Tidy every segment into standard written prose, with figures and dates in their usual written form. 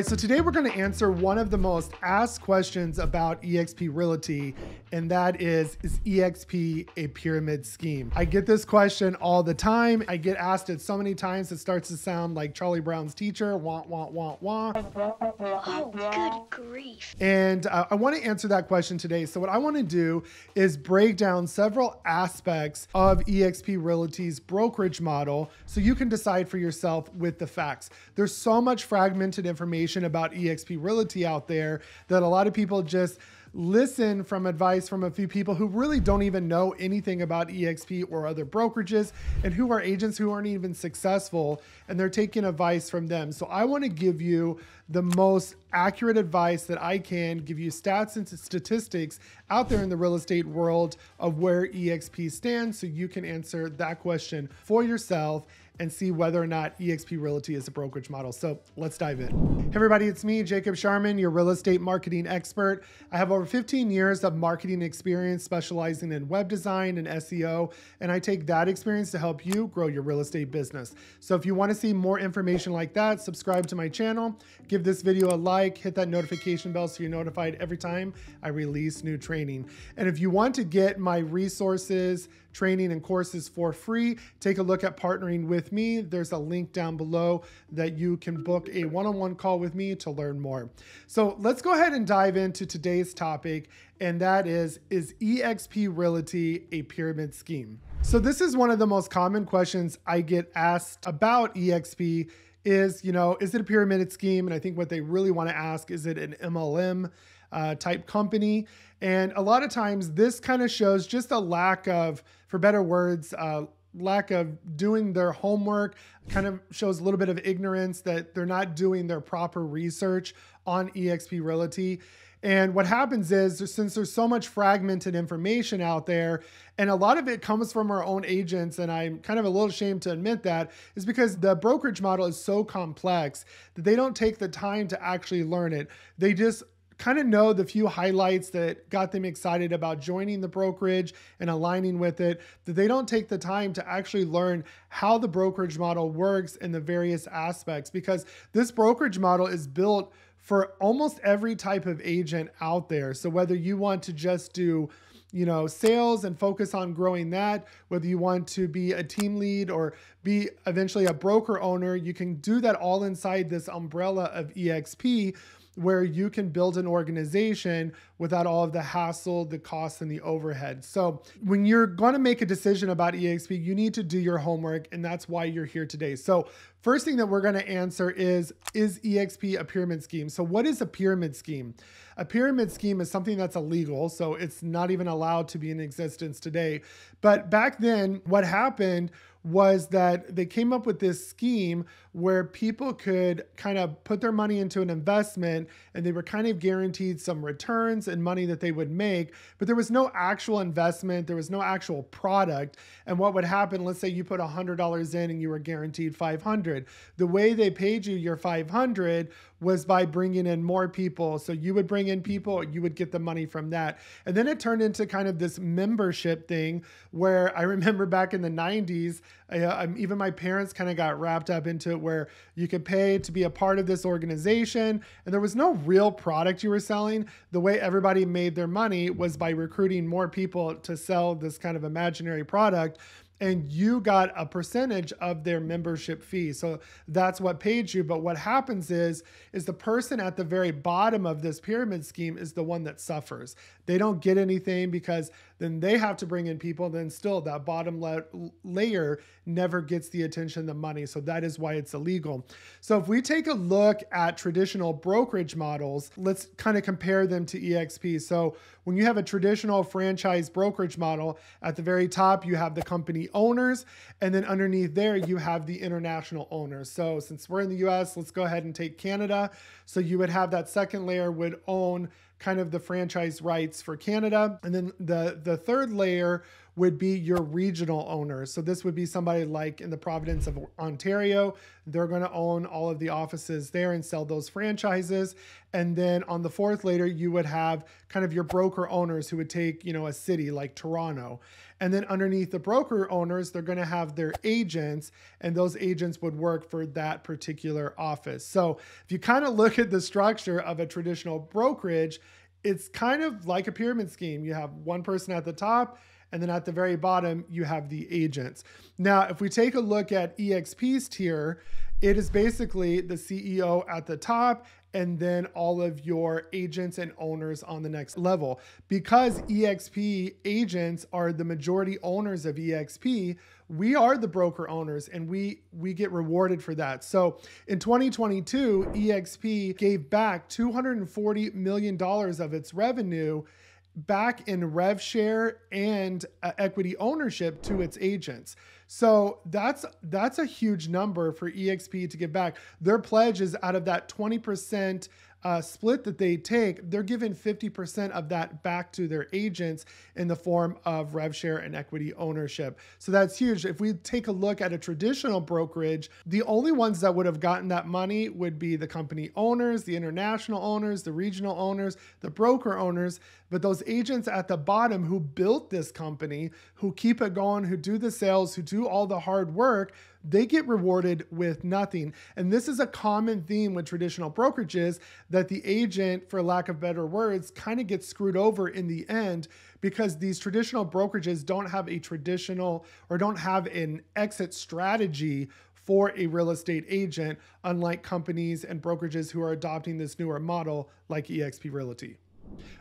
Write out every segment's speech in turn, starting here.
So today we're going to answer one of the most asked questions about eXp Realty, and that is eXp a pyramid scheme? I get this question all the time. I get asked it so many times it starts to sound like Charlie Brown's teacher, wah, wah, wah, wah. Oh, good grief. And I want to answer that question today. So what I want to do is break down several aspects of eXp Realty's brokerage model so you can decide for yourself with the facts. There's so much fragmented information about eXp Realty out there that a lot of people just listen from advice from a few people who really don't even know anything about eXp or other brokerages, and who are agents who aren't even successful, and they're taking advice from them. So I want to give you the most accurate advice that I can, give you stats and statistics out there in the real estate world of where eXp stands, so you can answer that question for yourself and see whether or not eXp Realty is a brokerage model. So let's dive in. Hey everybody, it's me, Jacob Shireman, your real estate marketing expert. I have over 15 years of marketing experience specializing in web design and SEO, and I take that experience to help you grow your real estate business. So if you want to see more information like that, subscribe to my channel, give this video a like, hit that notification bell so you're notified every time I release new training. And if you want to get my resources, training, and courses for free, take a look at partnering with me. There's a link down below that you can book a one-on-one call with me to learn more. So let's go ahead and dive into today's topic, and that is eXp Realty a pyramid scheme? So this is one of the most common questions I get asked about eXp is it a pyramid scheme? And I think what they really want to ask, is it an MLM type company? And a lot of times this kind of shows just a lack of, for better words, lack of doing their homework, kind of shows a little bit of ignorance, that they're not doing their proper research on eXp Realty. And what happens is, since there's so much fragmented information out there, and a lot of it comes from our own agents, and I'm kind of a little ashamed to admit that, is because the brokerage model is so complex that they don't take the time to actually learn it. They just kind of know the few highlights that got them excited about joining the brokerage and aligning with it, that they don't take the time to actually learn how the brokerage model works in the various aspects, because this brokerage model is built for almost every type of agent out there. So whether you want to just do sales and focus on growing that, whether you want to be a team lead or be eventually a broker owner, you can do that all inside this umbrella of eXp, where you can build an organization without all of the hassle, the costs, and the overhead. So when you're going to make a decision about eXp, you need to do your homework, and that's why you're here today. So first thing that we're going to answer is eXp a pyramid scheme? So what is a pyramid scheme? A pyramid scheme is something that's illegal, so it's not even allowed to be in existence today. But back then, what happened was that they came up with this scheme where people could kind of put their money into an investment, and they were kind of guaranteed some returns and money that they would make, but there was no actual investment, there was no actual product. And what would happen, let's say you put $100 in and you were guaranteed 500. The way they paid you your 500 was by bringing in more people. So you would bring in people, you would get the money from that. And then it turned into kind of this membership thing, where I remember back in the 90s, even my parents kind of got wrapped up into it, where you could pay to be a part of this organization, and there was no real product you were selling. The way everybody made their money was by recruiting more people to sell this kind of imaginary product, and you got a percentage of their membership fee. So that's what paid you. But what happens is the person at the very bottom of this pyramid scheme is the one that suffers. They don't get anything, because then they have to bring in people. Then still that bottom layer never gets the attention, the money. So that is why it's illegal. So if we take a look at traditional brokerage models, let's kind of compare them to eXp. So when you have a traditional franchise brokerage model, at the very top, you have the company owners, and then underneath there, you have the international owners. So since we're in the US, let's go ahead and take Canada. So you would have that second layer would own kind of the franchise rights for Canada. And then the third layer would be your regional owners. So this would be somebody like in the province of Ontario. They're going to own all of the offices there and sell those franchises. And then on the fourth layer, you would have kind of your broker owners who would take, a city like Toronto. And then underneath the broker owners, they're going to have their agents, and those agents would work for that particular office. So if you kind of look at the structure of a traditional brokerage, it's kind of like a pyramid scheme. You have one person at the top, and then at the very bottom, you have the agents. Now, if we take a look at eXp's tier, it is basically the CEO at the top and then all of your agents and owners on the next level. Because eXp agents are the majority owners of eXp, we are the broker owners and we get rewarded for that. So in 2022, eXp gave back $240 million of its revenue back in rev share and equity ownership to its agents. So that's a huge number for eXp to give back. Their pledge is out of that 20% split that they take, they're giving 50% of that back to their agents in the form of rev share and equity ownership. So that's huge. If we take a look at a traditional brokerage, the only ones that would have gotten that money would be the company owners, the international owners, the regional owners, the broker owners. But those agents at the bottom who built this company, who keep it going, who do the sales, who do all the hard work, they get rewarded with nothing. And this is a common theme with traditional brokerages, that the agent, for lack of better words, kind of gets screwed over in the end, because these traditional brokerages don't have a traditional or don't have an exit strategy for a real estate agent, unlike companies and brokerages who are adopting this newer model like eXp Realty.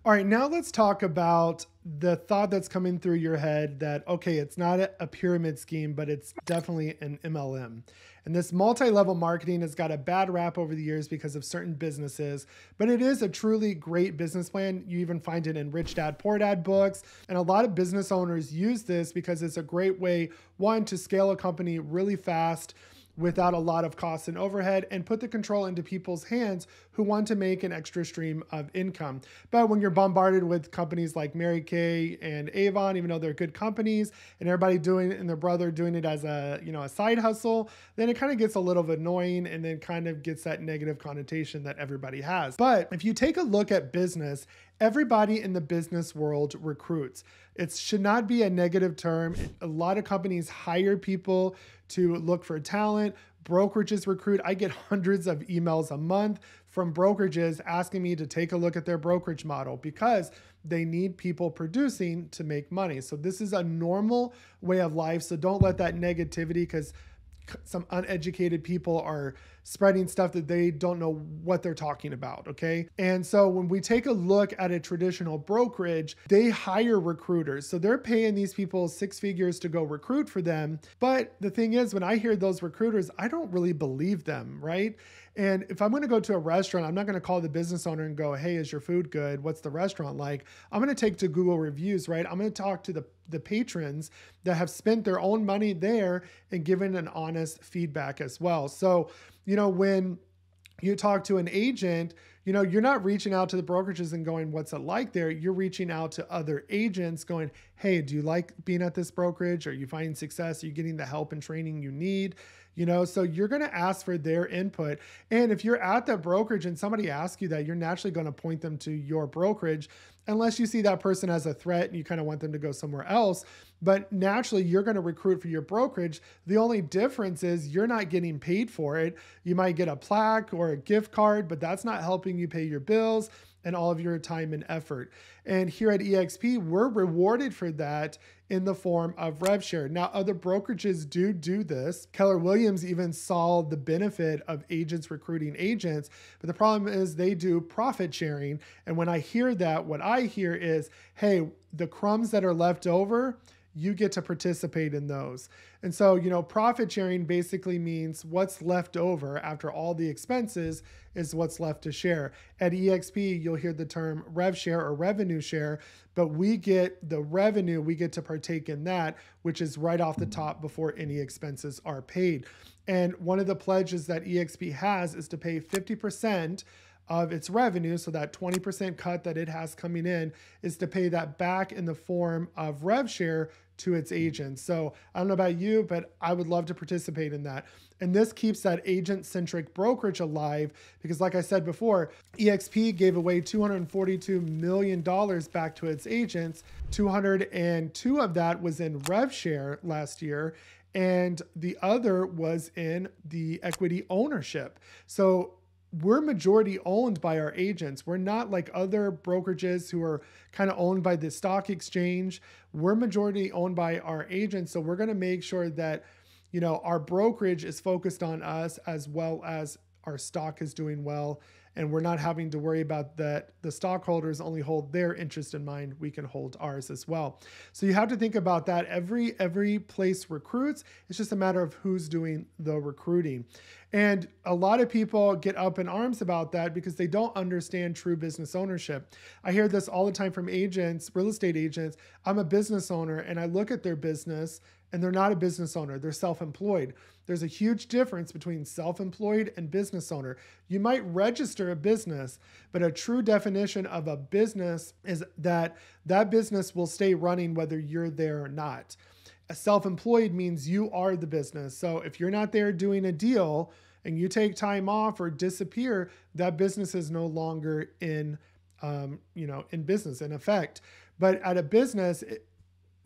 All right, now let's talk about the thought that's coming through your head that, okay, it's not a pyramid scheme, but it's definitely an MLM. And this multi-level marketing has got a bad rap over the years because of certain businesses, but it is a truly great business plan. You even find it in Rich Dad, Poor Dad books. And a lot of business owners use this because it's a great way, one, to scale a company really fast without a lot of costs and overhead, and put the control into people's hands who want to make an extra stream of income. But when you're bombarded with companies like Mary Kay and Avon, even though they're good companies, and everybody doing it and their brother doing it as a side hustle, then it kind of gets a little bit annoying and then kind of gets that negative connotation that everybody has. But if you take a look at business, everybody in the business world recruits. It should not be a negative term. A lot of companies hire people to look for talent. Brokerages recruit. I get hundreds of emails a month from brokerages asking me to take a look at their brokerage model because they need people producing to make money. So this is a normal way of life. So don't let that negativity, because some uneducated people are spreading stuff that they don't know what they're talking about, okay? And so when we take a look at a traditional brokerage, they hire recruiters. So they're paying these people six figures to go recruit for them. But the thing is, when I hear those recruiters, I don't really believe them, right? And if I'm going to go to a restaurant, I'm not going to call the business owner and go, hey, is your food good? What's the restaurant like? I'm going to take to Google reviews, right? I'm going to talk to the patrons that have spent their own money there and given an honest feedback as well. So, when you talk to an agent, you're not reaching out to the brokerages and going, what's it like there? You're reaching out to other agents going, hey, do you like being at this brokerage? Are you finding success? Are you getting the help and training you need? So you're going to ask for their input. And if you're at that brokerage and somebody asks you that, you're naturally going to point them to your brokerage, unless you see that person as a threat and you kind of want them to go somewhere else. But naturally, you're going to recruit for your brokerage. The only difference is you're not getting paid for it. You might get a plaque or a gift card, but that's not helping you pay your bills and all of your time and effort. And here at eXp, we're rewarded for that in the form of rev share. Now, other brokerages do this. Keller Williams even saw the benefit of agents recruiting agents, but the problem is they do profit sharing. And when I hear that, what I hear is, hey, the crumbs that are left over, you get to participate in those. And so, profit sharing basically means what's left over after all the expenses is what's left to share. At eXp, you'll hear the term rev share or revenue share, but we get the revenue, we get to partake in that, which is right off the top before any expenses are paid. And one of the pledges that eXp has is to pay 50% of its revenue. So that 20% cut that it has coming in is to pay that back in the form of rev share to its agents. So I don't know about you, but I would love to participate in that. And this keeps that agent-centric brokerage alive because like I said before, eXp gave away $242 million back to its agents. 202 of that was in rev share last year, and the other was in the equity ownership. So we're majority owned by our agents. We're not like other brokerages who are kind of owned by the stock exchange. We're majority owned by our agents. So we're going to make sure that, you know, our brokerage is focused on us as well as our stock is doing well. And we're not having to worry about that the stockholders only hold their interest in mind. We can hold ours as well. So you have to think about that. Every place recruits. It's just a matter of who's doing the recruiting. And a lot of people get up in arms about that because they don't understand true business ownership. I hear this all the time from agents, real estate agents. I'm a business owner and I look at their business and they're not a business owner. They're self-employed. There's a huge difference between self-employed and business owner. You might register a business, but a true definition of a business is that that business will stay running whether you're there or not. A self-employed means you are the business. So if you're not there doing a deal and you take time off or disappear, that business is no longer in business, in effect. But at a business,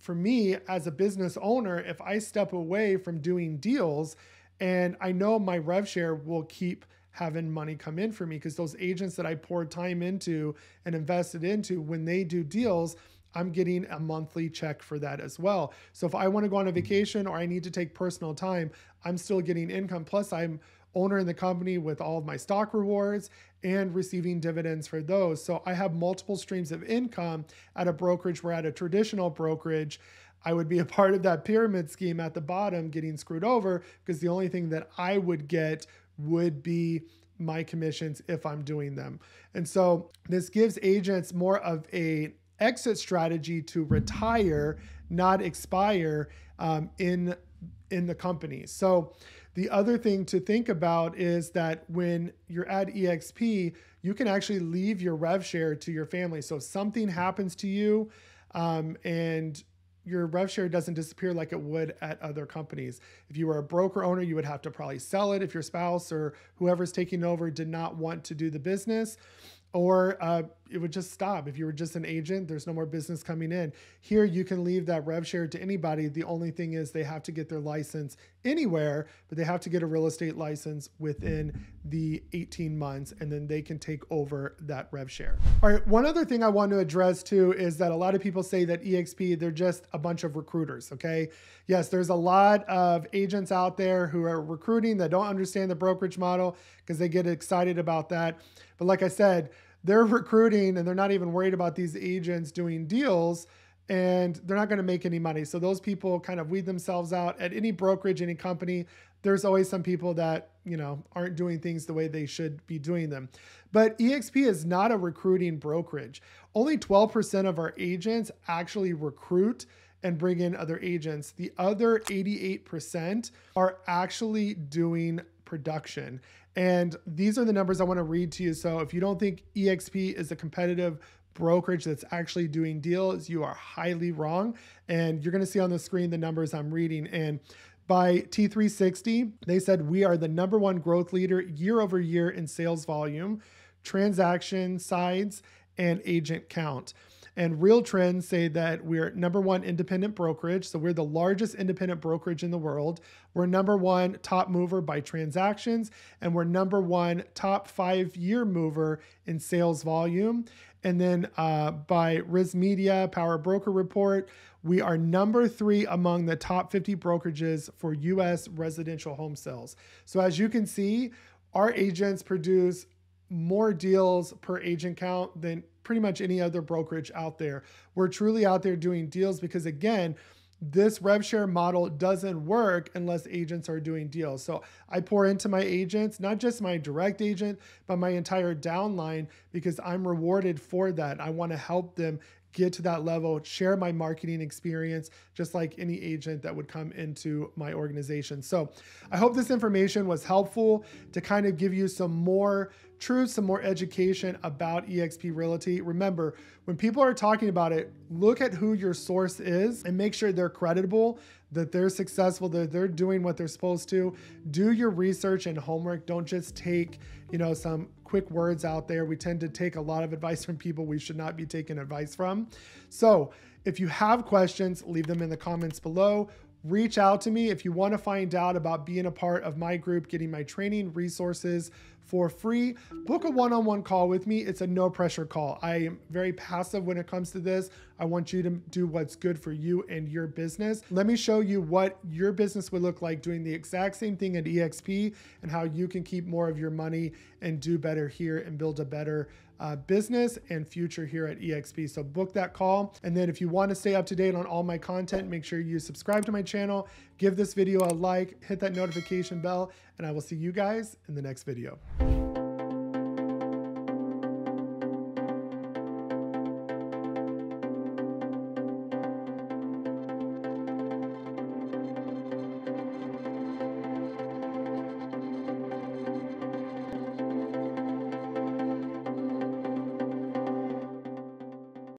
for me as a business owner, if I step away from doing deals and I know my rev share will keep having money come in for me because those agents that I poured time into and invested into, when they do deals, I'm getting a monthly check for that as well. So if I want to go on a vacation or I need to take personal time, I'm still getting income. Plus I'm owner in the company with all of my stock rewards and receiving dividends for those. So I have multiple streams of income at a brokerage where at a traditional brokerage, I would be a part of that pyramid scheme at the bottom getting screwed over because the only thing that I would get would be my commissions if I'm doing them. And so this gives agents more of a exit strategy to retire, not expire in the company. So the other thing to think about is that when you're at eXp, you can actually leave your rev share to your family. So if something happens to you and your rev share doesn't disappear like it would at other companies. If you were a broker owner, you would have to probably sell it if your spouse or whoever's taking over did not want to do the business. Or it would just stop. If you were just an agent, there's no more business coming in. Here, you can leave that rev share to anybody. The only thing is they have to get their license anywhere, but they have to get a real estate license within the 18 months, and then they can take over that rev share. All right, one other thing I want to address too is that a lot of people say that eXp, they're just a bunch of recruiters, okay? Yes, there's a lot of agents out there who are recruiting that don't understand the brokerage model because they get excited about that. But like I said, they're recruiting and they're not even worried about these agents doing deals and they're not going to make any money. So those people kind of weed themselves out. At any brokerage, any company, there's always some people that, you know, aren't doing things the way they should be doing them. But eXp is not a recruiting brokerage. Only 12% of our agents actually recruit and bring in other agents. The other 88% are actually doing production. And these are the numbers I want to read to you. So if you don't think eXp is a competitive brokerage that's actually doing deals, you are highly wrong. And you're going to see on the screen the numbers I'm reading. And by T360, they said we are the #1 growth leader year over year in sales volume, transaction sides, and agent count. And Real Trends say that we're #1 independent brokerage. So we're the largest independent brokerage in the world. We're #1 top mover by transactions, and we're #1 top 5-year mover in sales volume. And then by Riz Media Power Broker Report, we are #3 among the top 50 brokerages for US residential home sales. So as you can see, our agents produce more deals per agent count than pretty much any other brokerage out there. We're truly out there doing deals because, again, this rev share model doesn't work unless agents are doing deals. So I pour into my agents, not just my direct agent, but my entire downline because I'm rewarded for that. I want to help them get to that level, share my marketing experience, just like any agent that would come into my organization. So I hope this information was helpful to kind of give you some more truths, some more education about eXp Realty. Remember, when people are talking about it, look at who your source is and make sure they're credible, that they're successful, that they're doing what they're supposed to. Do your research and homework. Don't just take, some quick words out there. We tend to take a lot of advice from people we should not be taking advice from. So if you have questions, leave them in the comments below. Reach out to me if you want to find out about being a part of my group, getting my training resources for free. Book a one-on-one call with me. It's a no pressure call. I am very passive when it comes to this. I want you to do what's good for you and your business. Let me show you what your business would look like doing the exact same thing at eXp and how you can keep more of your money and do better here and build a better business and future here at eXp. So book that call. And then if you want to stay up to date on all my content, make sure you subscribe to my channel, give this video a like, hit that notification bell, and I will see you guys in the next video.